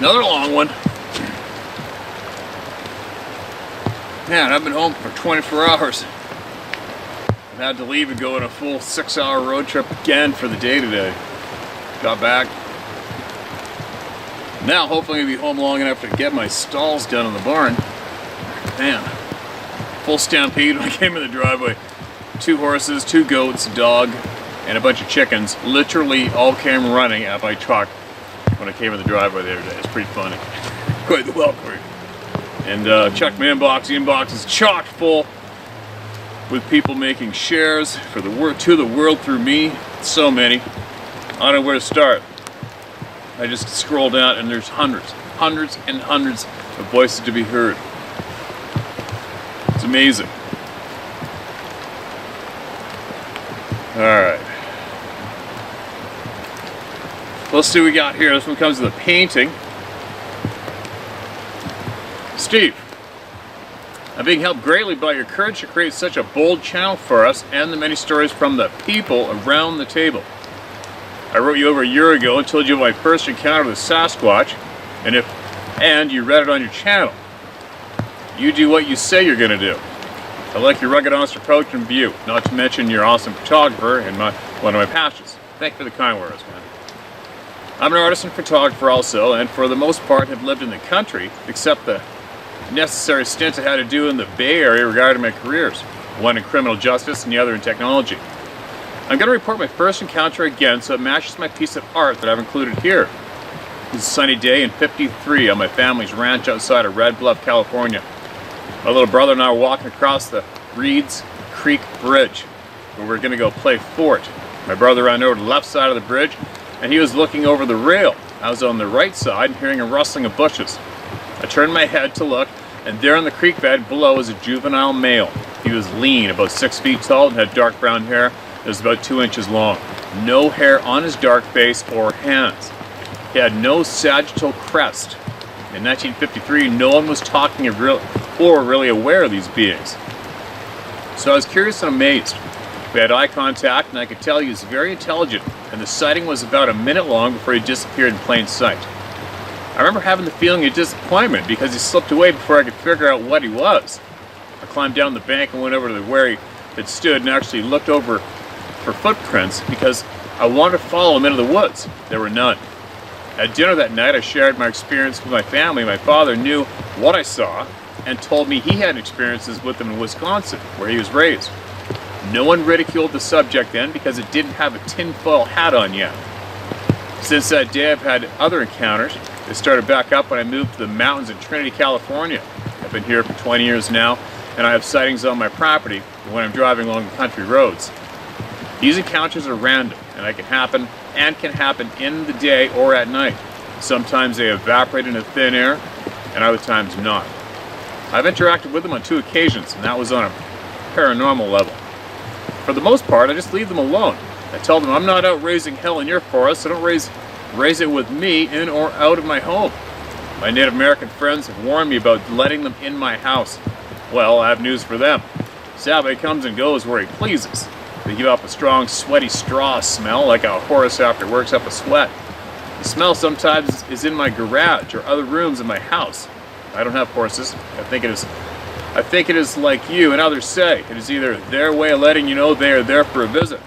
Another long one. Man, I've been home for 24 hours. I've had to leave and go on a full 6-hour road trip again for the day today. Got back. Now hopefully I'll be home long enough to get my stalls done in the barn. Man, full stampede when I came in the driveway. 2 horses, 2 goats, a dog, and a bunch of chickens literally all came running at my truck when I came in the driveway the other day. It's pretty funny. Quite the welcome. And checked my inbox. The inbox is chock full with people making shares for the to the world through me. So many. I don't know where to start. I just scroll down and there's hundreds and hundreds of voices to be heard. It's amazing. Alright. Let's see what we got here. This one comes with a painting. Steve, I'm being helped greatly by your courage to create such a bold channel for us and the many stories from the people around the table. I wrote you over a year ago and told you of my first encounter with Sasquatch, and you read it on your channel. You do what you say you're going to do. I like your rugged, honest approach and view, not to mention you're an awesome photographer and one of my passions. Thank you for the kind words, man. I'm an artist and photographer also, and for the most part have lived in the country, except the necessary stints I had to do in the Bay Area regarding my careers, one in criminal justice and the other in technology. I'm going to report my first encounter again so it matches my piece of art that I've included here. It's a sunny day in '53 on my family's ranch outside of Red Bluff, California. My little brother and I were walking across the Reeds Creek Bridge, where we're going to go play fort. My brother ran over to the left side of the bridge, and he was looking over the rail. I was on the right side and hearing a rustling of bushes. I turned my head to look, and there on the creek bed below was a juvenile male. He was lean, about 6 feet tall, and had dark brown hair that was about 2 inches long. No hair on his dark face or hands. He had no sagittal crest. In 1953, no one was talking or really aware of these beings. So I was curious and amazed. We had eye contact, and I could tell he was very intelligent, and the sighting was about a minute long before he disappeared in plain sight. I remember having the feeling of disappointment because he slipped away before I could figure out what he was. I climbed down the bank and went over to where he had stood and actually looked over for footprints because I wanted to follow him into the woods. There were none. At dinner that night, I shared my experience with my family. My father knew what I saw and told me he had experiences with them in Wisconsin, where he was raised. No one ridiculed the subject then because it didn't have a tinfoil hat on yet. Since that day, I've had other encounters. They started back up when I moved to the mountains in Trinity, California. I've been here for 20 years now, and I have sightings on my property when I'm driving along the country roads. These encounters are random, and can happen in the day or at night. Sometimes they evaporate into thin air, and other times not. I've interacted with them on 2 occasions, and that was on a paranormal level. For the most part, I just leave them alone. I tell them I'm not out raising hell in your forest, so don't raise it with me in or out of my home. My Native American friends have warned me about letting them in my house. Well, I have news for them. Sabe comes and goes where he pleases. They give off a strong, sweaty straw smell like a horse after it works up a sweat. The smell sometimes is in my garage or other rooms in my house. I don't have horses. I think it is like you and others say. It is either their way of letting you know they are there for a visit.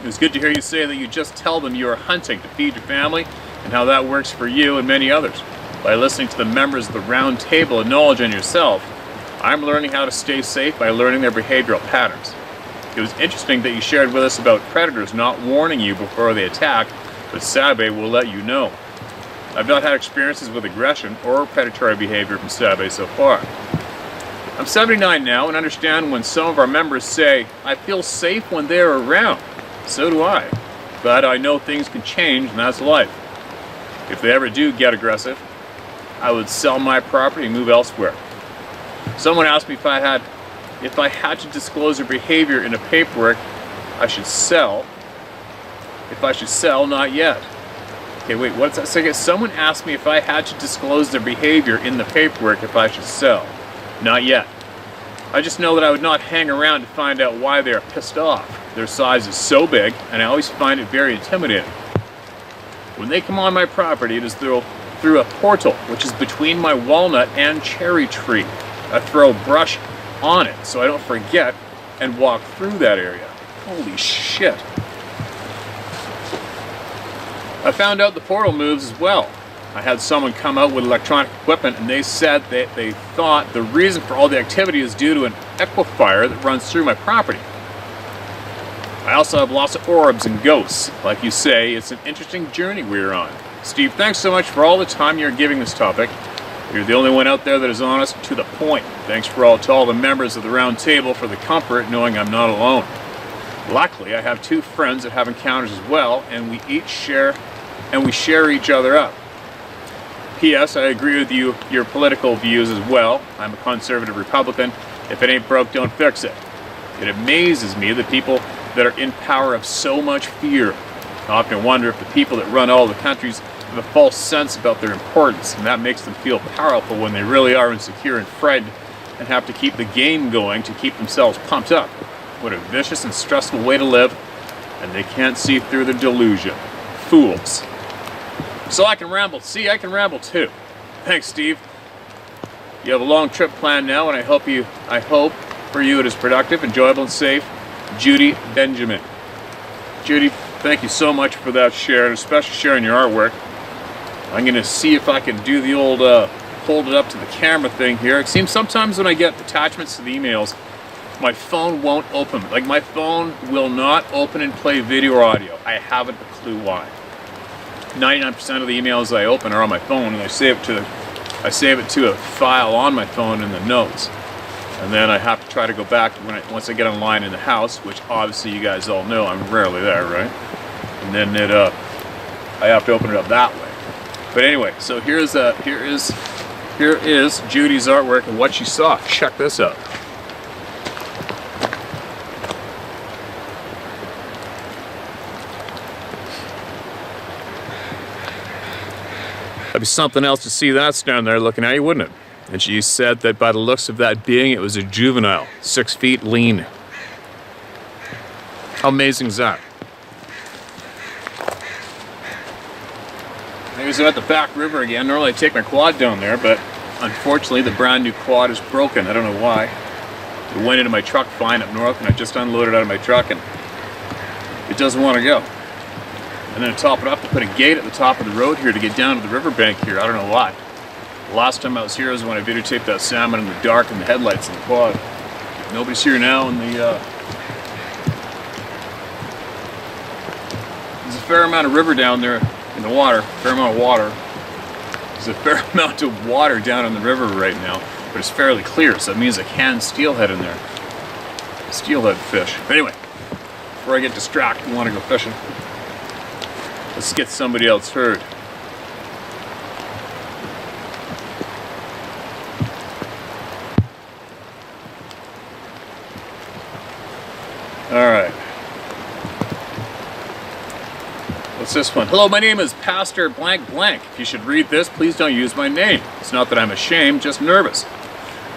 It was good to hear you say that you just tell them you are hunting to feed your family and how that works for you and many others. By listening to the members of the round table and knowledge on yourself, I'm learning how to stay safe by learning their behavioral patterns. It was interesting that you shared with us about predators not warning you before they attack, but Sabe will let you know. I've not had experiences with aggression or predatory behavior from Sabe so far. I'm 79 now and understand when some of our members say, I feel safe when they're around. So do I. But I know things can change and that's life. If they ever do get aggressive, I would sell my property and move elsewhere. Someone asked me if I had to disclose their behavior in the paperwork I should sell. If I should sell, not yet. Okay, wait, what's that say? Someone asked me if I had to disclose their behavior in the paperwork if I should sell. Not yet. I just know that I would not hang around to find out why they are pissed off. Their size is so big, and I always find it very intimidating. When they come on my property, it is through a portal, which is between my walnut and cherry tree. I throw brush on it so I don't forget and walk through that area. Holy shit. I found out the portal moves as well. I had someone come out with electronic equipment and they said that they thought the reason for all the activity is due to an aquifer that runs through my property. I also have lots of orbs and ghosts. Like you say, it's an interesting journey we're on. Steve, thanks so much for all the time you're giving this topic. You're the only one out there that is honest to the point. Thanks to all the members of the round table for the comfort knowing I'm not alone. Luckily, I have two friends that have encounters as well, and we share each other up. P.S. I agree with you, your political views as well. I'm a conservative Republican. If it ain't broke, don't fix it. It amazes me that people that are in power have so much fear. I often wonder if the people that run all the countries have a false sense about their importance, and that makes them feel powerful when they really are insecure and frightened and have to keep the game going to keep themselves pumped up. What a vicious and stressful way to live, and they can't see through the delusion. Fools. So I can ramble. See, I can ramble too. Thanks, Steve. You have a long trip planned now, and I hope for you it is productive, enjoyable, and safe. Judy Benjamin. Judy, thank you so much for that share, and especially sharing your artwork. I'm going to see if I can do the old hold it up to the camera thing here. It seems sometimes when I get attachments to the emails, my phone won't open. Like, my phone will not open and play video or audio. I haven't a clue why. 99% of the emails I open are on my phone, and I save it to a file on my phone in the notes. And then I have to try to go back once I get online in the house, which obviously you guys all know I'm rarely there, right? And then I have to open it up that way. But anyway, so here is Judy's artwork and what she saw. Check this out. That'd be something else to see that standing there looking at you, wouldn't it? And she said that by the looks of that being, it was a juvenile, 6 feet, lean. How amazing is that? Anyways, I'm at the back river again. Normally I take my quad down there, but unfortunately the brand new quad is broken. I don't know why. It went into my truck flying up north, and I just unloaded it out of my truck, and it doesn't want to go. And then to top it up, I put a gate at the top of the road here to get down to the riverbank here. I don't know why. The last time I was here was when I videotaped that salmon in the dark and the headlights in the quad. Nobody's here now, and there's a fair amount of river down there in the water. Fair amount of water. There's a fair amount of water down in the river right now, but it's fairly clear, so it means a canned steelhead in there. Steelhead fish. But anyway, before I get distracted and want to go fishing, let's get somebody else heard. Alright. What's this one? Hello, my name is Pastor Blank Blank. If you should read this, please don't use my name. It's not that I'm ashamed, just nervous.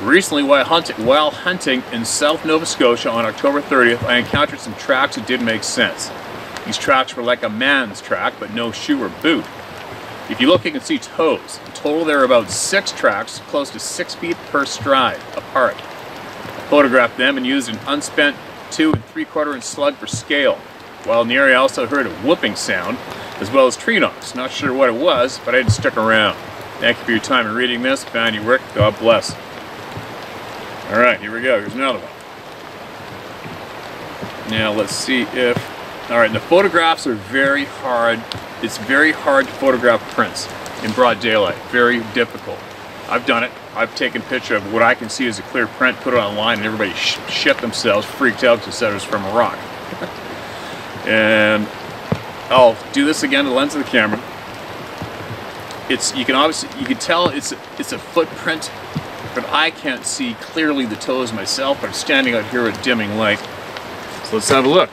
Recently, while hunting in South Nova Scotia on October 30th, I encountered some tracks that didn't make sense. These tracks were like a man's track, but no shoe or boot. If you look, you can see toes. In total, there are about 6 tracks, close to 6 feet per stride, apart. I photographed them and used an unspent 2 3/4 inch slug for scale. While in the area, I also heard a whooping sound, as well as tree knocks. Not sure what it was, but I had to stick around. Thank you for your time in reading this. Found your work. God bless. Alright, here we go. Here's another one. Now, let's see if... Alright, the photographs are very hard. It's very hard to photograph prints in broad daylight. Very difficult. I've done it. I've taken a picture of what I can see as a clear print, put it online, and everybody shit themselves, freaked out because it was from a rock. And I'll do this again to the lens of the camera. You can tell it's a footprint, but I can't see clearly the toes myself. I'm standing out here at dimming light. So let's have a look.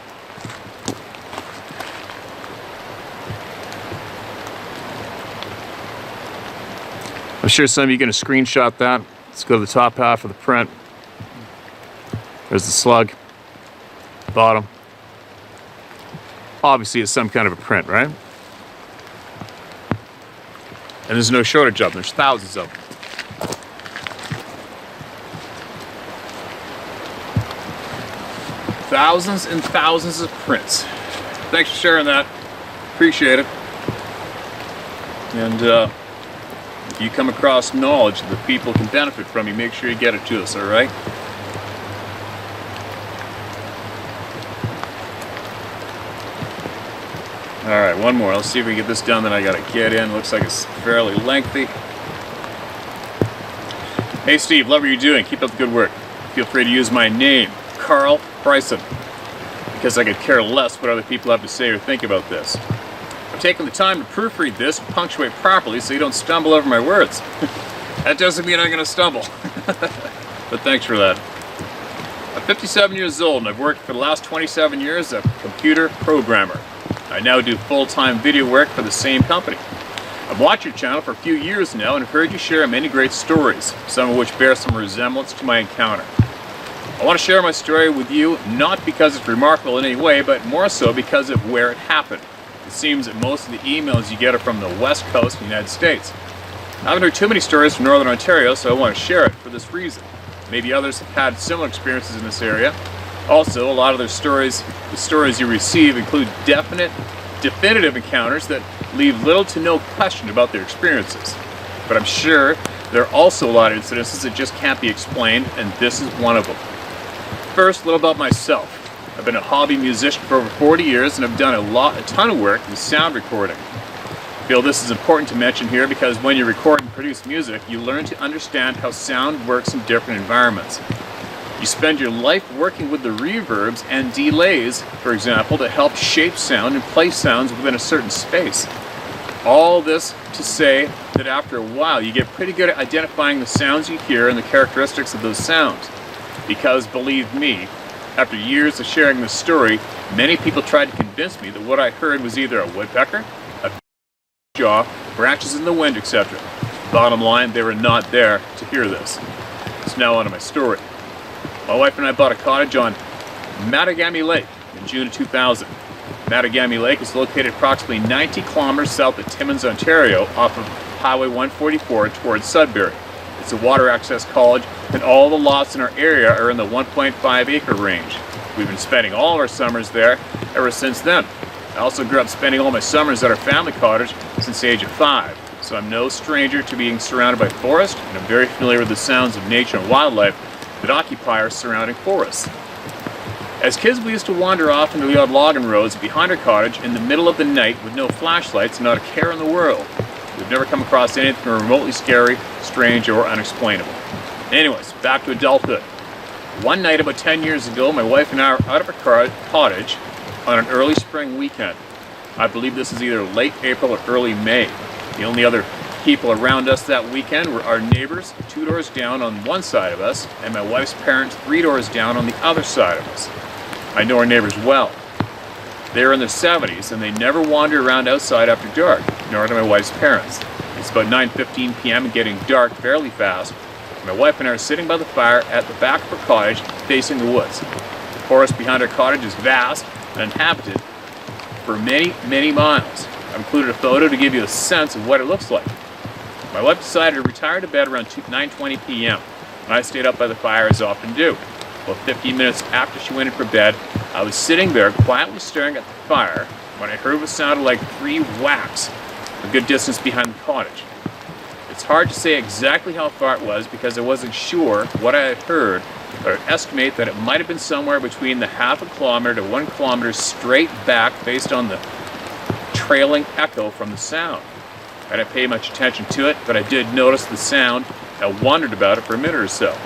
I'm sure some of you are going to screenshot that. Let's go to the top half of the print. There's the slug. Bottom. Obviously it's some kind of a print, right? And there's no shortage of them. There's thousands of them. Thousands and thousands of prints. Thanks for sharing that. Appreciate it. And if you come across knowledge that people can benefit from, you make sure you get it to us, alright? Alright, one more. Let's see if we can get this done, then I gotta get in. Looks like it's fairly lengthy. Hey Steve, love what you're doing. Keep up the good work. Feel free to use my name, Carl Bryson, because I could care less what other people have to say or think about this. I've taken the time to proofread this and punctuate properly so you don't stumble over my words. That doesn't mean I'm going to stumble. But thanks for that. I'm 57 years old and I've worked for the last 27 years as a computer programmer. I now do full-time video work for the same company. I've watched your channel for a few years now and have heard you share many great stories, some of which bear some resemblance to my encounter. I want to share my story with you, not because it's remarkable in any way, but more so because of where it happened. It seems that most of the emails you get are from the West Coast of the United States. I haven't heard too many stories from Northern Ontario, so I want to share it for this reason. Maybe others have had similar experiences in this area. Also, a lot of the stories you receive include definitive encounters that leave little to no question about their experiences. But I'm sure there are also a lot of incidences that just can't be explained, and this is one of them. First, a little about myself. I've been a hobby musician for over 40 years and I've done a ton of work with sound recording. I feel this is important to mention here because when you record and produce music, you learn to understand how sound works in different environments. You spend your life working with the reverbs and delays, for example, to help shape sound and place sounds within a certain space. All this to say that after a while you get pretty good at identifying the sounds you hear and the characteristics of those sounds. Because, believe me, after years of sharing this story, many people tried to convince me that what I heard was either a woodpecker, a jaw, branches in the wind, etc. Bottom line, they were not there to hear this. So now on to my story. My wife and I bought a cottage on Mattagami Lake in June of 2000. Mattagami Lake is located approximately 90 kilometers south of Timmins, Ontario, off of Highway 144 towards Sudbury. It's a water access college, and all the lots in our area are in the 1.5 acre range. We've been spending all of our summers there ever since then. I also grew up spending all my summers at our family cottage since the age of 5, so I'm no stranger to being surrounded by forest, and I'm very familiar with the sounds of nature and wildlife that occupy our surrounding forests. As kids, we used to wander off into the odd logging roads behind our cottage in the middle of the night with no flashlights and not a care in the world. We've never come across anything remotely scary, strange, or unexplainable. Anyways, back to adulthood. One night about 10 years ago, my wife and I were out of our cottage on an early spring weekend. I believe this is either late April or early May. The only other people around us that weekend were our neighbors 2 doors down on one side of us, and my wife's parents 3 doors down on the other side of us. I know our neighbors well. They're in their 70s and they never wander around outside after dark, nor do my wife's parents. It's about 9:15 p.m. and getting dark fairly fast. My wife and I are sitting by the fire at the back of our cottage facing the woods. The forest behind our cottage is vast and inhabited for many, many miles. I've included a photo to give you a sense of what it looks like. My wife decided to retire to bed around 9:20 p.m. and I stayed up by the fire as I often do. About 15 minutes after she went in for bed, I was sitting there quietly staring at the fire when I heard what sounded like 3 whacks a good distance behind the cottage. It's hard to say exactly how far it was because I wasn't sure what I had heard, but I'd estimate that it might have been somewhere between the half a kilometer to 1 kilometer straight back based on the trailing echo from the sound. I didn't pay much attention to it, but I did notice the sound and wondered about it for a minute or so.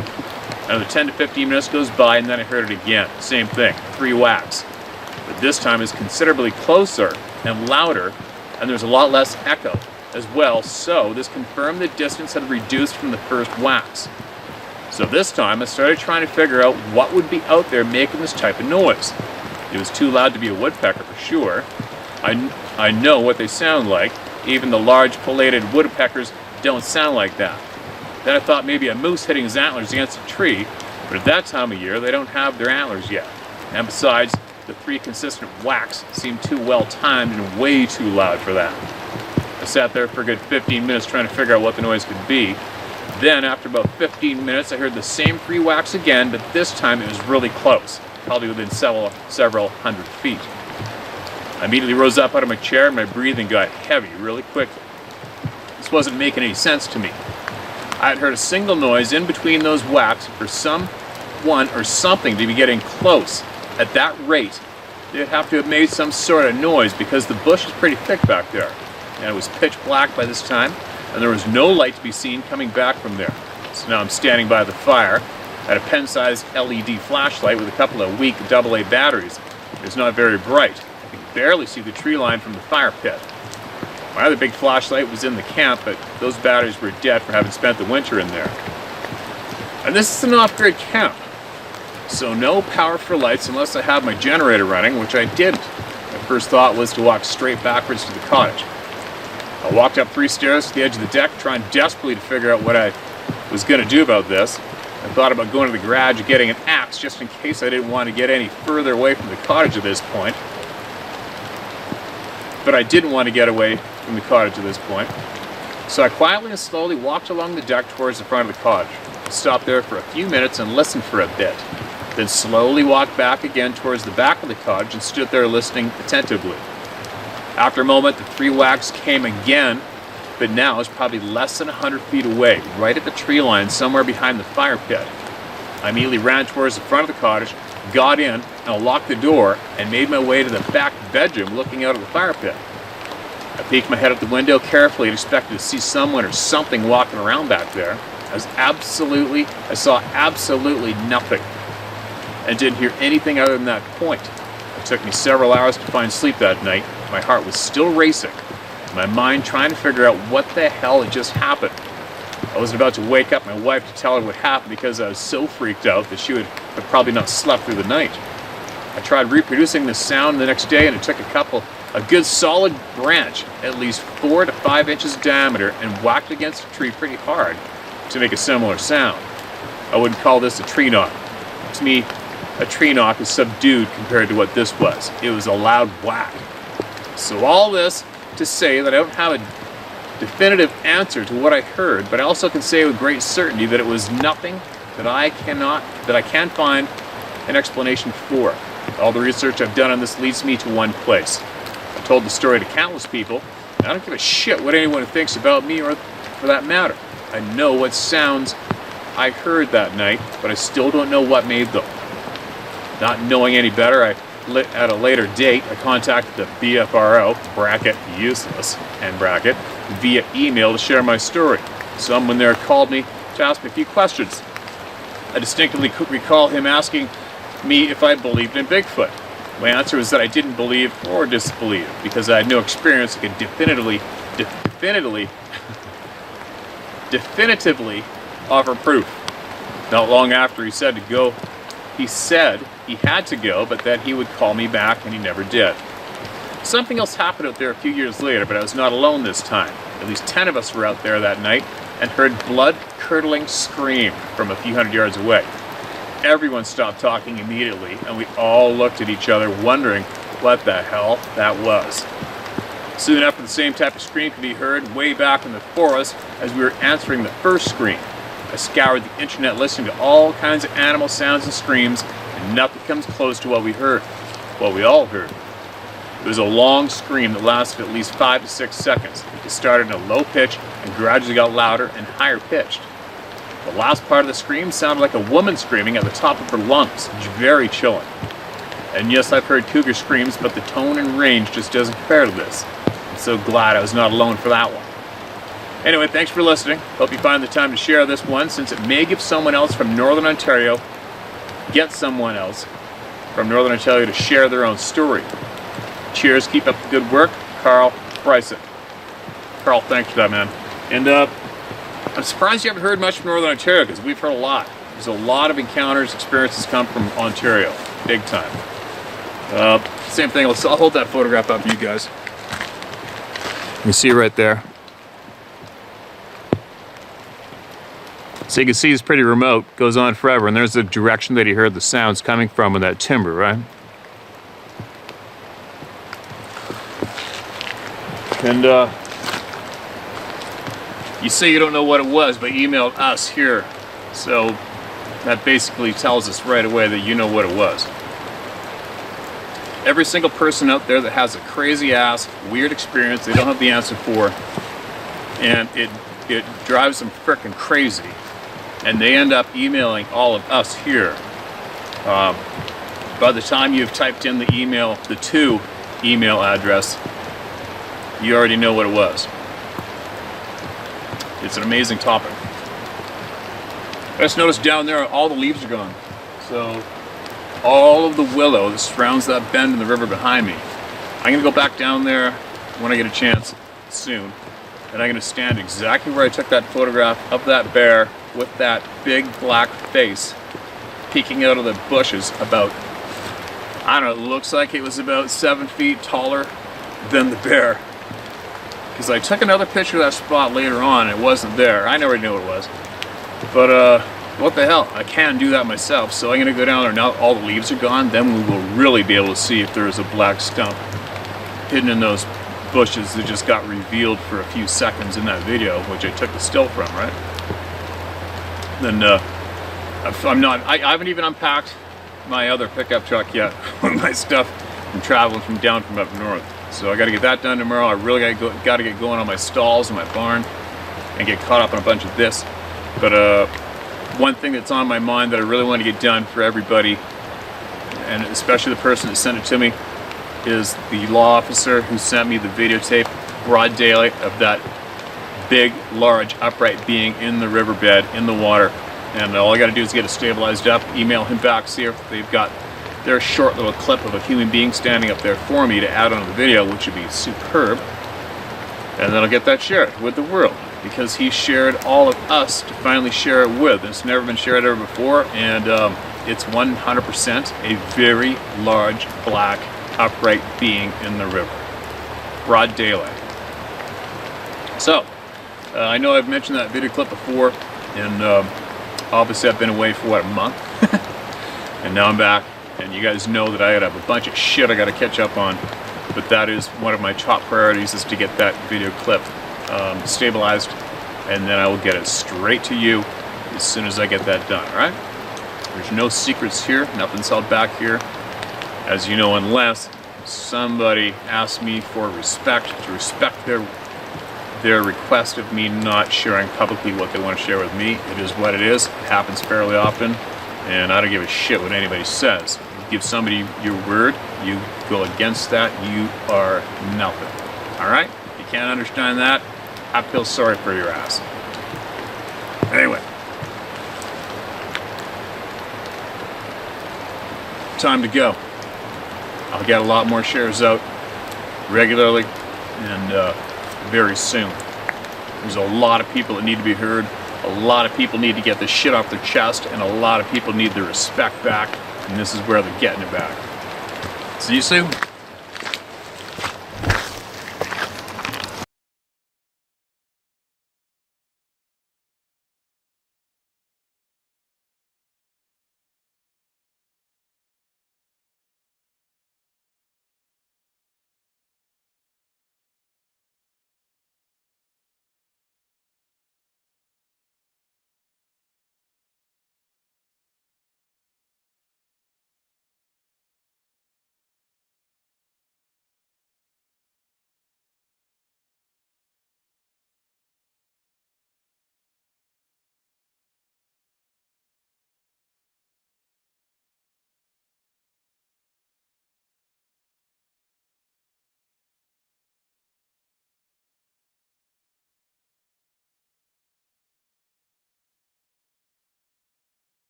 Another 10 to 15 minutes goes by and then I heard it again. Same thing, 3 whacks. But this time is considerably closer and louder, and there's a lot less echo as well, so this confirmed the distance had reduced from the first whacks. So this time I started trying to figure out what would be out there making this type of noise. It was too loud to be a woodpecker for sure. I know what they sound like. Even the large pileated woodpeckers don't sound like that. Then I thought maybe a moose hitting his antlers against a tree, but at that time of year they don't have their antlers yet. And besides, the 3 consistent whacks seemed too well timed and way too loud for that. I sat there for a good 15 minutes trying to figure out what the noise could be. Then, after about 15 minutes, I heard the same 3 whacks again, but this time it was really close, probably within several hundred feet. I immediately rose up out of my chair and my breathing got heavy really quickly. This wasn't making any sense to me. I had heard a single noise in between those whacks. For someone or something to be getting close at that rate, they'd have to have made some sort of noise because the bush is pretty thick back there. And it was pitch black by this time, and there was no light to be seen coming back from there. So now I'm standing by the fire at a pen-sized LED flashlight with a couple of weak AA batteries. It's not very bright. I can barely see the tree line from the fire pit. My other big flashlight was in the camp, but those batteries were dead for having spent the winter in there. And this is an off-grid camp, so no power for lights unless I have my generator running, which I didn't. My first thought was to walk straight backwards to the cottage. I walked up 3 stairs to the edge of the deck, trying desperately to figure out what I was going to do about this. I thought about going to the garage and getting an axe just in case I didn't want to get any further away from the cottage at this point. But I didn't want to get away from the cottage at this point. So I quietly and slowly walked along the deck towards the front of the cottage. I stopped there for a few minutes and listened for a bit. Then slowly walked back again towards the back of the cottage and stood there listening attentively. After a moment, the 3 whacks came again, but now it's probably less than 100 feet away, right at the tree line somewhere behind the fire pit. I immediately ran towards the front of the cottage, got in, and locked the door, and made my way to the back bedroom looking out of the fire pit. I peeked my head out the window carefully and expected to see someone or something walking around back there. I saw absolutely nothing, and didn't hear anything other than that point. It took me several hours to find sleep that night. My heart was still racing, my mind trying to figure out what the hell had just happened. I was about to wake up my wife to tell her what happened because I was so freaked out that she would have probably not slept through the night. I tried reproducing this sound the next day, and it took a good solid branch, at least 4 to 5 inches in diameter, and whacked against a tree pretty hard to make a similar sound. I wouldn't call this a tree knock. To me, a tree knock is subdued compared to what this was. It was a loud whack. So all this to say that I don't have a definitive answer to what I heard, but I also can say with great certainty that it was nothing that I can find an explanation for. All the research I've done on this leads me to one place. I've told the story to countless people, and I don't give a shit what anyone thinks about me or for that matter. I know what sounds I heard that night, but I still don't know what made them. Not knowing any better, at a later date, I contacted the BFRO, bracket useless, end bracket, via email to share my story. Someone there called me to ask me a few questions. I distinctly could recall him asking me if I believed in Bigfoot. My answer was that I didn't believe or disbelieve because I had no experience that could definitively offer proof. Not long after he said he had to go, but that he would call me back, and he never did. Something else happened out there a few years later, but I was not alone this time. At least 10 of us were out there that night and heard blood-curdling scream from a few hundred yards away. Everyone stopped talking immediately, and we all looked at each other wondering what the hell that was. Soon after, the same type of scream could be heard way back in the forest as we were answering the first scream. I scoured the internet listening to all kinds of animal sounds and screams, and nothing comes close to what we all heard. It was a long scream that lasted at least 5 to 6 seconds. It started in a low pitch and gradually got louder and higher pitched. The last part of the scream sounded like a woman screaming at the top of her lungs. It's very chilling. And yes, I've heard cougar screams, but the tone and range just doesn't compare to this. I'm so glad I was not alone for that one. Anyway, thanks for listening. Hope you find the time to share this one, since it may give someone else from Northern Ontario, to share their own story. Cheers, keep up the good work. Carl Bryson. Carl, thanks for that, man. And I'm surprised you haven't heard much from Northern Ontario, because we've heard a lot. There's a lot of encounters, experiences come from Ontario. Big time. Same thing, I'll hold that photograph up for you guys. You see right there. So you can see it's pretty remote, goes on forever, and there's the direction that he heard the sounds coming from in that timber, right? And You say you don't know what it was, but you emailed us here. So that basically tells us right away that you know what it was. Every single person out there that has a crazy ass, weird experience they don't have the answer for, and it drives them frickin' crazy, and they end up emailing all of us here. By the time you've typed in the email, the to email address, you already know what it was. It's an amazing topic. I just noticed down there all the leaves are gone. So all of the willow that surrounds that bend in the river behind me, I'm gonna go back down there when I get a chance soon. And I'm gonna stand exactly where I took that photograph of that bear with that big black face peeking out of the bushes about, I don't know, it looks like it was about 7 feet taller than the bear. Because I took another picture of that spot later on and it wasn't there. I never knew what it was. But what the hell, I can do that myself. So I'm gonna go down there now all the leaves are gone, then we will really be able to see if there is a black stump hidden in those bushes that just got revealed for a few seconds in that video, which I took the still from, right? Then I haven't even unpacked my other pickup truck yet with my stuff from traveling down from up north. So I got to get that done tomorrow. I really got to get going on my stalls and my barn and get caught up on a bunch of this. But one thing that's on my mind that I really want to get done for everybody, and especially the person that sent it to me, is the law officer who sent me the videotape, broad daylight, of that big, large, upright being in the riverbed, in the water. And all I got to do is get it stabilized up, email him back, see if they've got their short little clip of a human being standing up there for me to add on the video, which would be superb. And then I'll get that shared with the world, because he shared all of us to finally share it with. It's never been shared ever before, and it's 100% a very large, black, upright being in the river. Broad daylight. So, I know I've mentioned that video clip before, and obviously I've been away for, what, a month? And now I'm back. And you guys know that I have a bunch of shit I got to catch up on, but that is one of my top priorities, is to get that video clip stabilized, and then I will get it straight to you as soon as I get that done, alright? There's no secrets here, nothing's held back here, as you know, unless somebody asks me for respect, to respect their request of me not sharing publicly what they want to share with me. It is what it is. It happens fairly often, and I don't give a shit what anybody says. Give somebody your word, you go against that, you are nothing. Alright? If you can't understand that, I feel sorry for your ass. Anyway. Time to go. I'll get a lot more shares out regularly and very soon. There's a lot of people that need to be heard. A lot of people need to get this shit off their chest, and a lot of people need their respect back. And this is where they're getting it back. See you soon.